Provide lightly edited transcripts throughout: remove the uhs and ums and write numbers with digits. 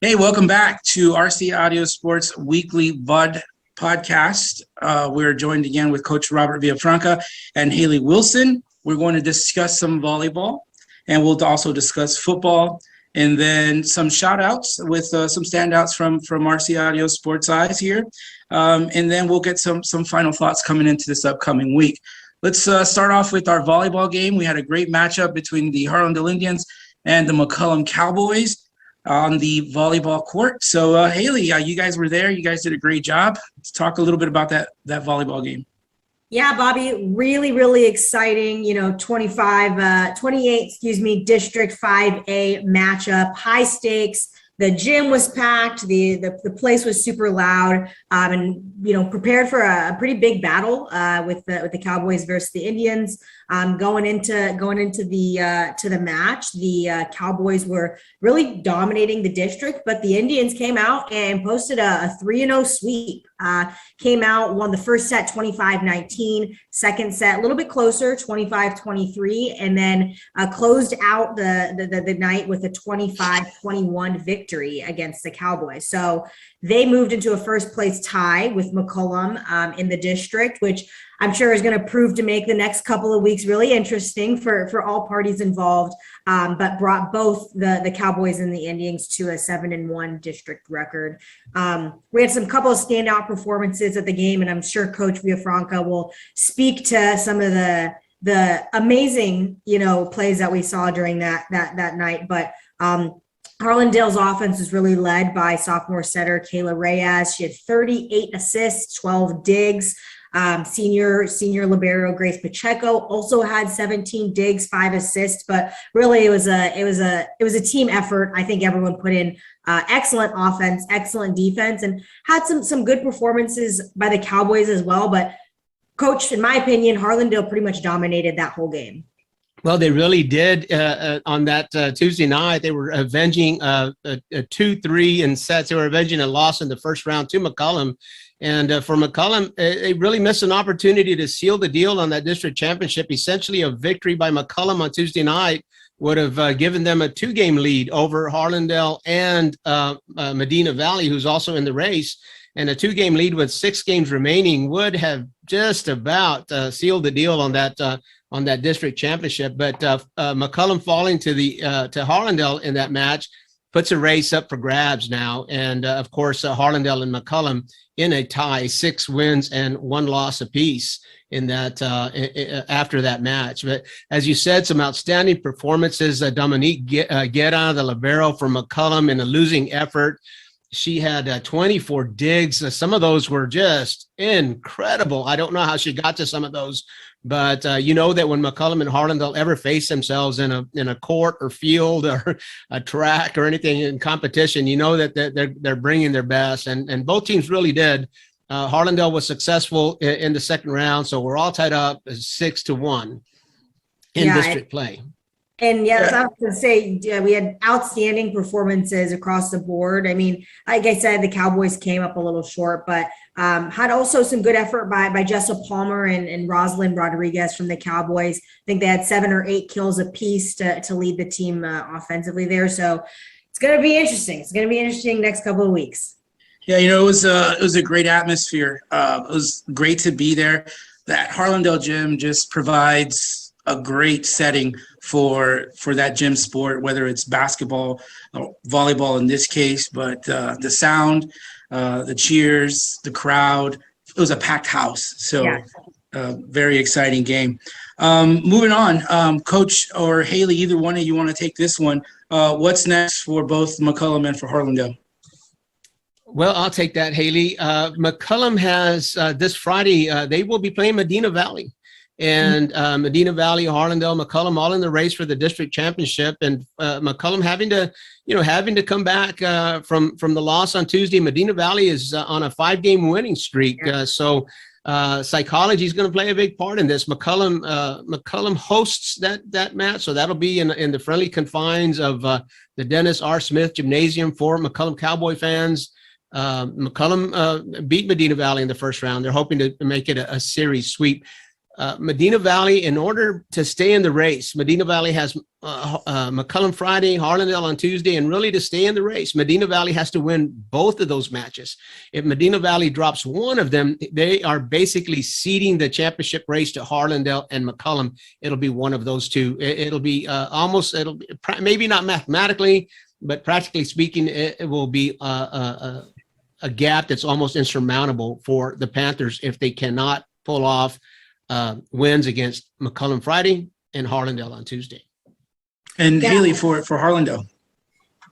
Hey, welcome back to RC Audio Sports Weekly VOD podcast. We're joined again with Coach Robert Villafranca and Haley Wilson. We're going to discuss some volleyball, and we'll also discuss football, and then some shout-outs with some standouts from RC Audio Sports Eyes here. And then we'll get some final thoughts coming into this upcoming week. Let's start off with our volleyball game. We had a great matchup between the Harlandale Indians and the McCollum Cowboys on the volleyball court. So, Haley, you guys were there. You guys did a great job. Let's talk a little bit about that volleyball game. Yeah, Bobby, really exciting, 28, District 5A matchup, high stakes. The gym was packed. The place was super loud, and prepared for a pretty big battle with the Cowboys versus the Indians. Going into the match, the Cowboys were really dominating the district, but the Indians came out and posted a 3-0 sweep. Came out, won the first set 25-19, second set a little bit closer, 25-23, and then closed out the night with a 25-21 victory against the Cowboys. So they moved into a first place tie with McCollum in the district, which I'm sure is going to prove to make the next couple of weeks really interesting for all parties involved, but brought both the Cowboys and the Indians to a 7-1 district record. We had some couple of standout performances at the game, and I'm sure Coach Villafranca will speak to some of the amazing, plays that we saw during that night. But Harlandale's offense was really led by sophomore setter Kayla Reyes. She had 38 assists, 12 digs. Senior libero Grace Pacheco also had 17 digs, 5 assists, but really it was a team effort. I think everyone put in excellent offense, excellent defense, and had some good performances by the Cowboys as well. But Coach, in my opinion, Harlandale pretty much dominated that whole game. Well, they really did on that Tuesday night. They were avenging a 2-3 in sets. They were avenging a loss in the first round to McCollum. And for McCollum, they really missed an opportunity to seal the deal on that district championship. Essentially, a victory by McCollum on Tuesday night would have given them a 2-game lead over Harlandale and Medina Valley, who's also in the race. And a 2-game lead with 6 games remaining would have just about sealed the deal on that district championship. But McCollum falling to Harlandale in that match puts a race up for grabs now. And of course, Harlandale and McCollum in a tie, 6 wins and 1 loss apiece in that after that match. But as you said, some outstanding performances. Dominique Guerra, the libero for McCollum, in a losing effort. She had 24 digs. Some of those were just incredible. I don't know how she got to some of those, but you know that when McCollum and Harlandale ever face themselves in a court or field or a track or anything in competition, you know that they're bringing their best, and both teams really did. Harlandale was successful in the second round, so we're all tied up 6-1 in district play. And yes, I was going to say, we had outstanding performances across the board. I mean, like I said, the Cowboys came up a little short, but had also some good effort by Jessa Palmer and Rosalind Rodriguez from the Cowboys. I think they had 7 or 8 kills apiece to lead the team offensively there. So it's going to be interesting. It's going to be interesting next couple of weeks. Yeah, it was a great atmosphere. It was great to be there. That Harlandale gym just provides a great setting for that gym sport, whether it's basketball or volleyball in this case, but the sound, the cheers, the crowd, it was a packed house. So very exciting game. Moving on, Coach or Haley, either one of you want to take this one. What's next for both McCollum and for Harlandale? Well, I'll take that, Haley. McCollum has this Friday, they will be playing Medina Valley. And Medina Valley, Harlandale, McCollum, all in the race for the district championship, and McCollum having to come back from the loss on Tuesday. Medina Valley is on a 5-game winning streak, so psychology is going to play a big part in this. McCollum hosts that match, so that'll be in the friendly confines of the Dennis R. Smith Gymnasium for McCollum Cowboy fans. McCollum beat Medina Valley in the first round. They're hoping to make it a series sweep. Medina Valley, in order to stay in the race, Medina Valley has McCullum Friday, Harlandale on Tuesday, and really to stay in the race, Medina Valley has to win both of those matches. If Medina Valley drops one of them, they are basically ceding the championship race to Harlandale and McCullum. It'll be one of those two. It'll be maybe not mathematically, but practically speaking, it will be a gap that's almost insurmountable for the Panthers if they cannot pull off wins against McCullum Friday and Harlandale on Tuesday. And Yeah. Haley for Harlandale.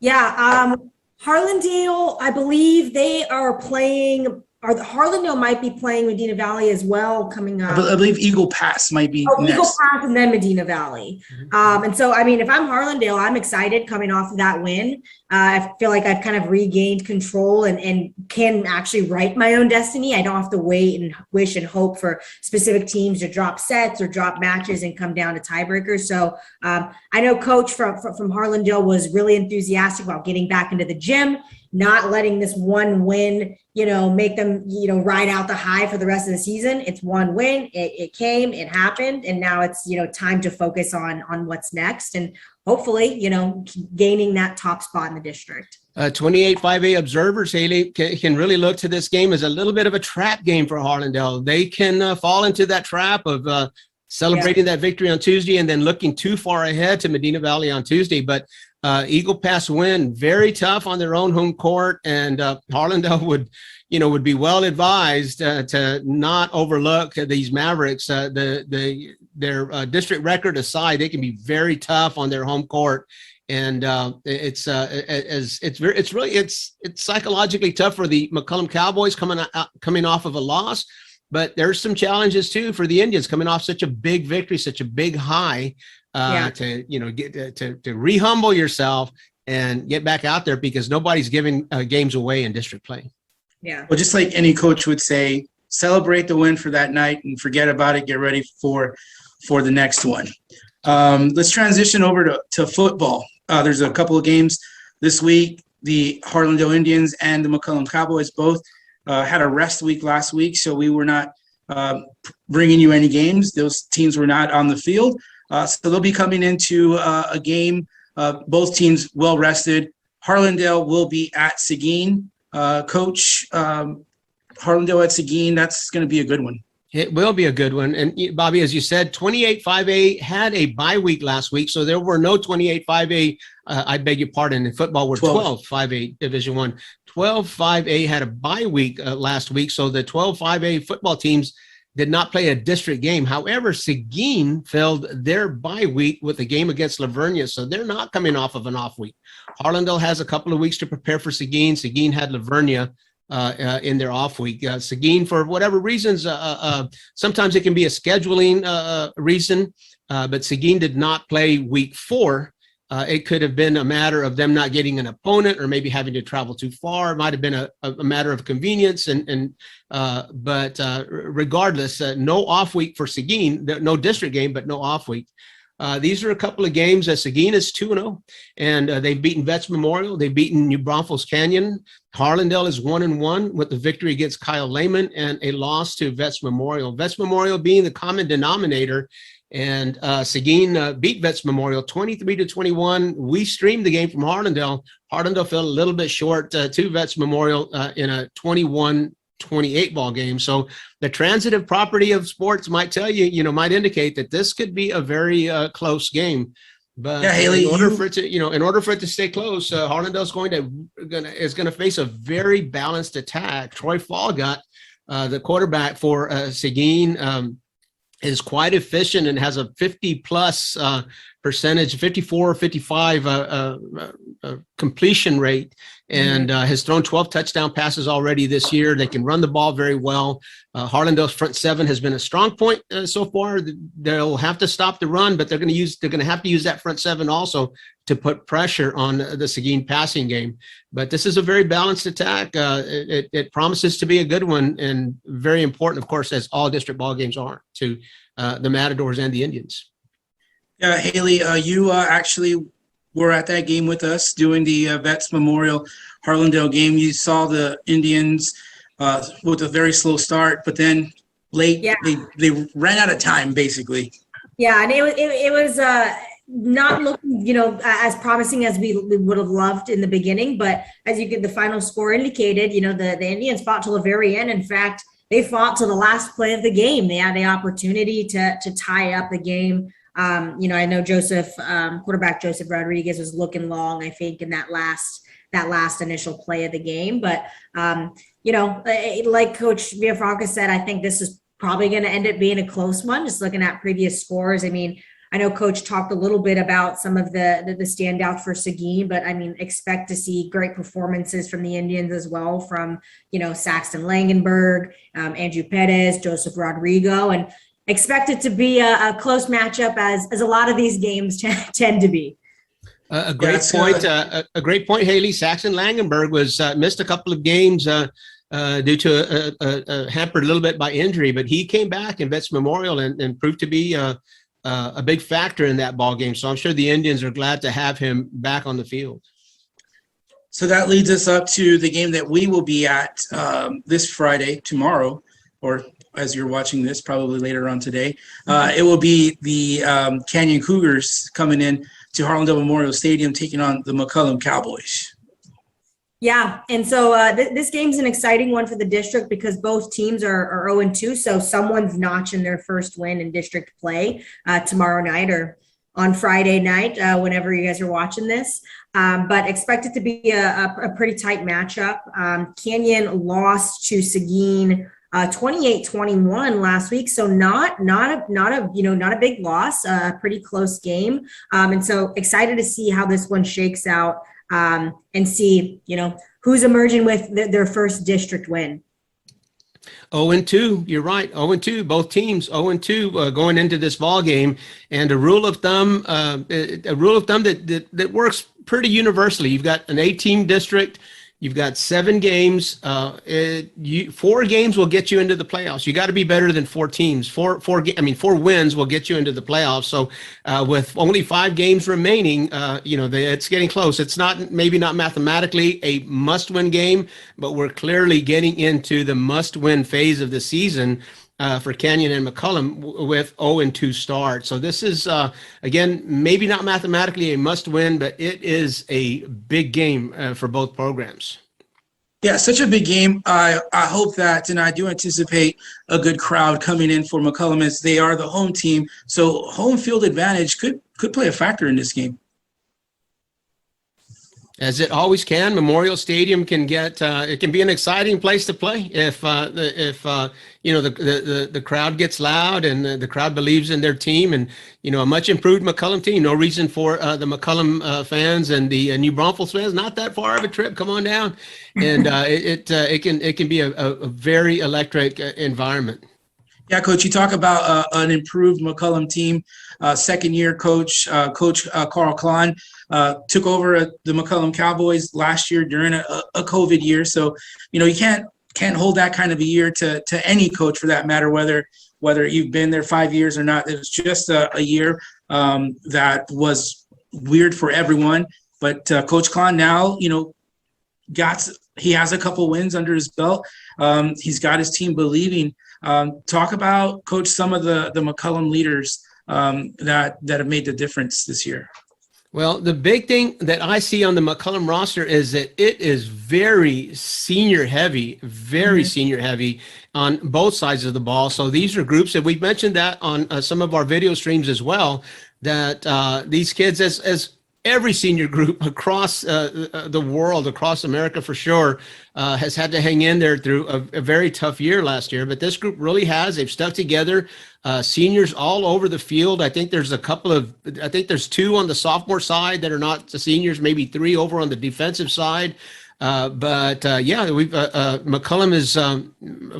Yeah, Harlandale, I believe they are playing, Harlandale might be playing Medina Valley as well coming up. I believe Eagle Pass might be Oh, Eagle next. Pass and then Medina Valley. And so, I mean, if I'm Harlandale, I'm excited coming off of that win. I feel like I've kind of regained control and can actually write my own destiny. I don't have to wait and wish and hope for specific teams to drop sets or drop matches and come down to tiebreakers. So I know Coach from Harlandale was really enthusiastic about getting back into the gym, not letting this one win, make them, ride out the high for the rest of the season. It's one win. It came, it happened. And now it's, time to focus on what's next and hopefully, gaining that top spot in the district. 28-5A observers, Haley, can really look to this game as a little bit of a trap game for Harlandale. They can fall into that trap of celebrating that victory on Tuesday and then looking too far ahead to Medina Valley on Tuesday. But Eagle Pass win, very tough on their own home court, and Harlandale would be well advised to not overlook these Mavericks. Their district record aside, they can be very tough on their home court, and it's psychologically tough for the McCullum Cowboys coming off of a loss. But there's some challenges too for the Indians coming off such a big victory, such a big high. To rehumble yourself and get back out there because nobody's giving games away in district play. Yeah. Well, just like any coach would say, celebrate the win for that night and forget about it. Get ready for the next one. Let's transition over to football. There's a couple of games this week. The Harlandale Indians and the McCullum Cowboys both had a rest week last week, so we were not bringing you any games. Those teams were not on the field. So they'll be coming into a game, both teams well rested. Harlandale will be at Seguin. Coach, Harlandale at Seguin, that's going to be a good one. It will be a good one. And Bobby, as you said, 28-5A had a bye week last week, so there were no 28-5A. I beg your pardon. In football, we're 12-5A Division I. 12-5A had a bye week last week, so the 12-5A football teams did not play a district game. However, Seguin filled their bye week with a game against Lavernia, so they're not coming off of an off week. Harlandale has a couple of weeks to prepare for Seguin. Seguin had Lavernia in their off week. Seguin, for whatever reasons, sometimes it can be a scheduling reason, but Seguin did not play week 4. It could have been a matter of them not getting an opponent or maybe having to travel too far. It might have been a matter of convenience. But regardless, no off week for Seguin, no district game, but no off week. These are a couple of games. Seguin is 2-0, and they've beaten Vets Memorial. They've beaten New Braunfels Canyon. Harlandale is 1-1 with the victory against Kyle Lehman and a loss to Vets Memorial. Vets Memorial being the common denominator. And Seguin beat Vets Memorial 23-21. We streamed the game from Harlandale. Harlandale fell a little bit short to Vets Memorial in a 21-28 ball game. So the transitive property of sports might tell you, might indicate that this could be a very close game. But yeah, Haley, in order for it to stay close, Harlandale's is going to face a very balanced attack. Troy Fallgott, the quarterback for Seguin, is quite efficient and has a 50 plus percentage, 54, 55 completion rate, and has thrown 12 touchdown passes already this year. They can run the ball very well. Harlandale's front seven has been a strong point so far. They'll have to stop the run, but they're going to have to use that front seven also to put pressure on the Seguin passing game. But this is a very balanced attack. It promises to be a good one and very important, of course, as all district ball games are to the Matadors and the Indians. Yeah, Haley, you actually were at that game with us doing the Vets Memorial Harlandale game. You saw the Indians with a very slow start, but then late. Yeah. They ran out of time basically. Yeah, and it was not looking, as promising as we would have loved in the beginning. But as you get the final score indicated, the Indians fought till the very end. In fact, they fought till the last play of the game. They had the opportunity to tie up the game. I know quarterback Joseph Rodriguez was looking long, I think, in that last initial play of the game. But like Coach Villafranca said, I think this is probably going to end up being a close one, just looking at previous scores. I mean, I know Coach talked a little bit about some of the standout for Seguin, but I mean, expect to see great performances from the Indians as well, from, Saxton Langenberg, Andrew Perez, Joseph Rodrigo, and expect it to be a close matchup as a lot of these games tend to be. A great point. A great point, Haley. Saxton Langenberg was missed a couple of games due to hampered a little bit by injury, but he came back in Vets Memorial and proved to be a big factor in that ball game. So I'm sure the Indians are glad to have him back on the field. So that leads us up to the game that we will be at this Friday, tomorrow, or as you're watching this, probably later on today. It will be the Canyon Cougars coming in to Harlandale Memorial Stadium, taking on the McCollum Cowboys. Yeah, and so this game's an exciting one for the district because both teams are 0-2, so someone's notching their first win in district play tomorrow night or on Friday night, whenever you guys are watching this. But expect it to be a pretty tight matchup. Canyon lost to Seguin 28-21 last week, so not a big loss, a pretty close game. And so excited to see how this one shakes out. And see, who's emerging with their first district win. 0-2, you're right. 0-2, both teams 0-2 going into this ball game. And a rule of thumb that works pretty universally. You've got an 8-team district. You've got 7 games. 4 games will get you into the playoffs. You got to be better than 4 teams. 4 wins will get you into the playoffs. So with only 5 games remaining, it's getting close. It's maybe not mathematically a must-win game, but we're clearly getting into the must-win phase of the season for Canyon and McCollum with 0-2 start. So this is, again, maybe not mathematically a must-win, but it is a big game for both programs. Yeah, such a big game. I hope that, and I do anticipate a good crowd coming in for McCollum as they are the home team. So home field advantage could play a factor in this game. As it always can, Memorial Stadium can get it can be an exciting place to play if the crowd gets loud and the crowd believes in their team, and a much improved McCollum team. No reason for the McCollum fans and the New Braunfels fans, not that far of a trip. Come on down, and it can be a very electric environment. Yeah, Coach, you talk about an improved McCollum team. Second-year coach, Carl Klon, took over the McCollum Cowboys last year during a COVID year. So, you can't hold that kind of a year to any coach for that matter, whether you've been there 5 years or not. It was just a year that was weird for everyone. But Coach Klon now, he has a couple wins under his belt. He's got his team believing. Talk about, Coach, some of the McCollum leaders that have made the difference this year. Well, the big thing that I see on the McCollum roster is that it is very senior heavy on both sides of the ball. So these are groups that we've mentioned that on some of our video streams as well, that these kids, as every senior group across the world, across America for sure, has had to hang in there through a very tough year last year. But this group really has. They've stuck together. Seniors all over the field. I think there's there's 2 on the sophomore side that are not the seniors, maybe 3 over on the defensive side. McCollum is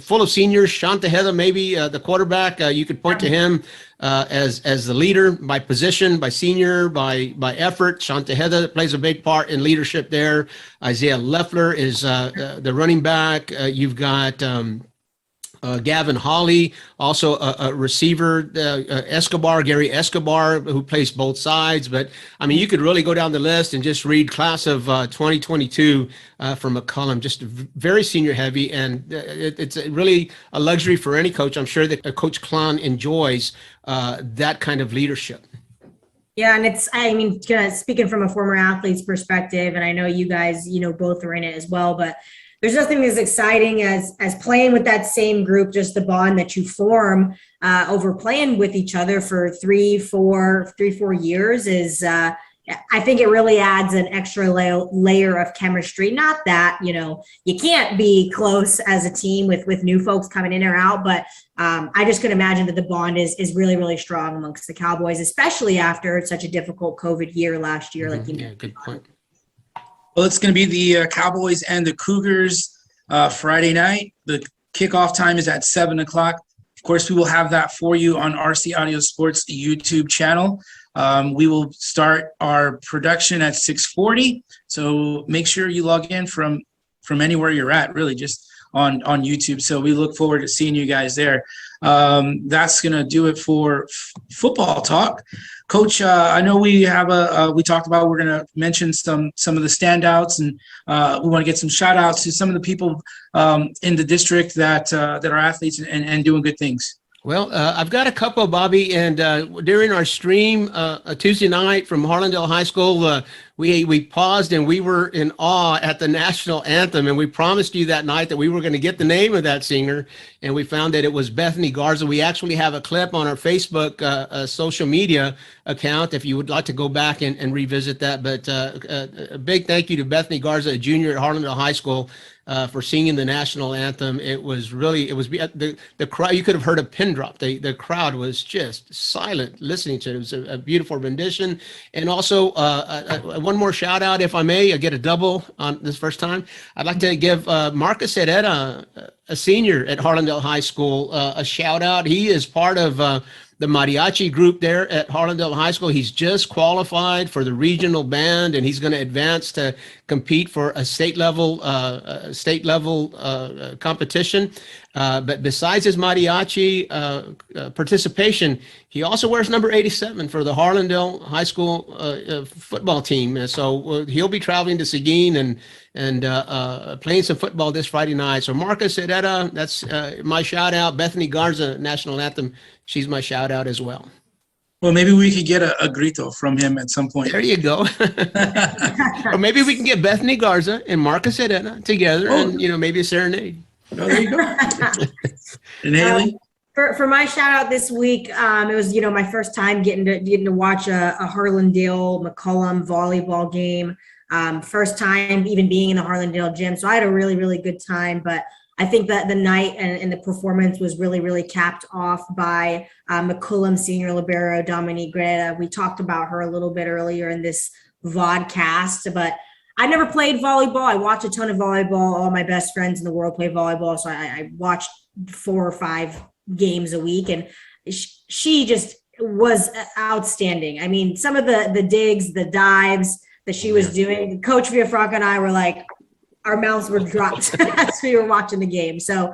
full of seniors. Sean Tejeda, maybe the quarterback, you could point to him as the leader by position, by senior, by effort. Sean Tejeda plays a big part in leadership there. Isaiah Leffler is the running back. You've got Gavin Hawley, also a receiver, Gary Escobar, who plays both sides. But I mean, you could really go down the list and just read class of 2022 for McCollum, just very senior heavy. And it's really a luxury for any coach. I'm sure that Coach Klon enjoys that kind of leadership. Yeah, and I mean, speaking from a former athlete's perspective, and I know you guys, both are in it as well, but there's nothing as exciting as playing with that same group, just the bond that you form over playing with each other for 3-4 years is, I think it really adds an extra layer of chemistry. Not that, you can't be close as a team with new folks coming in or out, but I just could imagine that the bond is really, really strong amongst the Cowboys, especially after such a difficult COVID year last year. Like you Yeah, good point. Well, it's going to be the Cowboys and the Cougars Friday night. The kickoff time is at 7 o'clock. Of course, we will have that for you on RC Audio Sports YouTube channel. We will start our production at 6:40. So make sure you log in from anywhere you're at, really just on YouTube. So we look forward to seeing you guys there. That's going to do it for football talk. Coach, I know we have we talked about, we're going to mention some of the standouts, and we want to get some shout outs to some of the people in the district that are athletes and doing good things. Well, I've got a couple, Bobby, and during our stream Tuesday night from Harlandale High School, we paused and we were in awe at the national anthem, and we promised you that night that we were going to get the name of that singer, and we found that it was Bethany Garza. We actually have a clip on our Facebook social media account if you would like to go back and revisit that. But a big thank you to Bethany Garza, a junior at Harlandale High School, for singing the national anthem. It was the crowd. You could have heard a pin drop. The crowd was just silent listening to it. It was a beautiful rendition. And also one more shout out, if I may. I get a double on this first time. I'd like to give Marcus Herrera, a senior at Harlandale High School, a shout out. He is part of the mariachi group there at Harlandale High School. He's just qualified for the regional band, and he's going to advance to compete for a state level competition. But besides his mariachi participation, he also wears number 87 for the Harlandale High School football team. And so he'll be traveling to Seguin and playing some football this Friday night. So Marcus Herrera, that's my shout out. Bethany Garza, national anthem, she's my shout out as well. Well, maybe we could get a grito from him at some point. There you go. Or maybe we can get Bethany Garza and Marcus Herrera together, and maybe a serenade. Oh, there you go. And Haley? For my shout out this week, it was my first time getting to watch a Harlandale McCollum volleyball game. First time even being in the Harlandale gym, so I had a really, really good time. But I think that the night and the performance was really, really capped off by McCollum senior libero Dominique Greta. We talked about her a little bit earlier in this vodcast, but I never played volleyball. I watch a ton of volleyball. All my best friends in the world play volleyball, so I watched 4 or 5 games a week, and she just was outstanding. I mean, some of the digs, the dives that she was doing, Coach Villafranca and I were like, our mouths were dropped as we were watching the game. So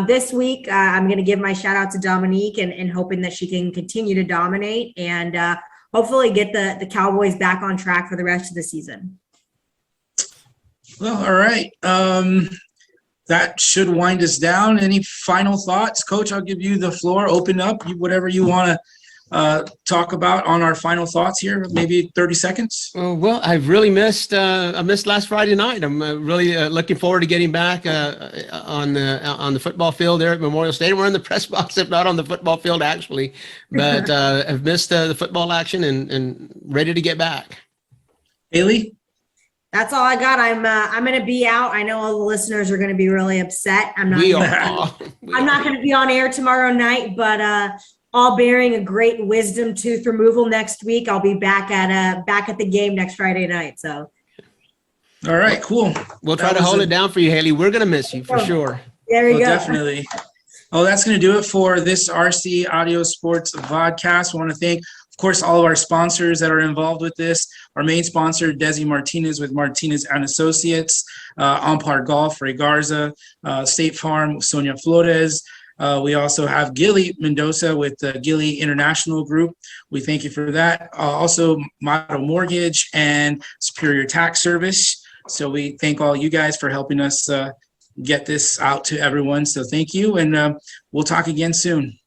this week, I'm going to give my shout out to Dominique and hoping that she can continue to dominate and hopefully get the Cowboys back on track for the rest of the season. Well, all right. That should wind us down. Any final thoughts? Coach, I'll give you the floor. Open up whatever you want to talk about on our final thoughts here, maybe 30 seconds. Well, I've really missed last Friday night. I'm really looking forward to getting back on the football field there at Memorial Stadium. We're in the press box, if not on the football field, actually. But I've missed the football action and ready to get back. Haley? That's all I got. I'm going to be out. I know all the listeners are going to be really upset. I'm not going to be on air tomorrow night, but all bearing a great wisdom tooth removal next week. I'll be back at the game next Friday night. So, all right, cool. We'll try to hold it down for you, Haley. We're going to miss you for sure. There you go. Definitely. Oh, that's going to do it for this RC Audio Sports podcast. I want to thank, of course, all of our sponsors that are involved with this. Our main sponsor, Desi Martinez with Martinez and Associates, Ampar Golf, Ray Garza, State Farm, Sonia Flores, We also have Gilly Mendoza with the Gilly International Group. We thank you for that. Also, Motto Mortgage and Superior Tax Service. So we thank all you guys for helping us get this out to everyone. So thank you, and we'll talk again soon.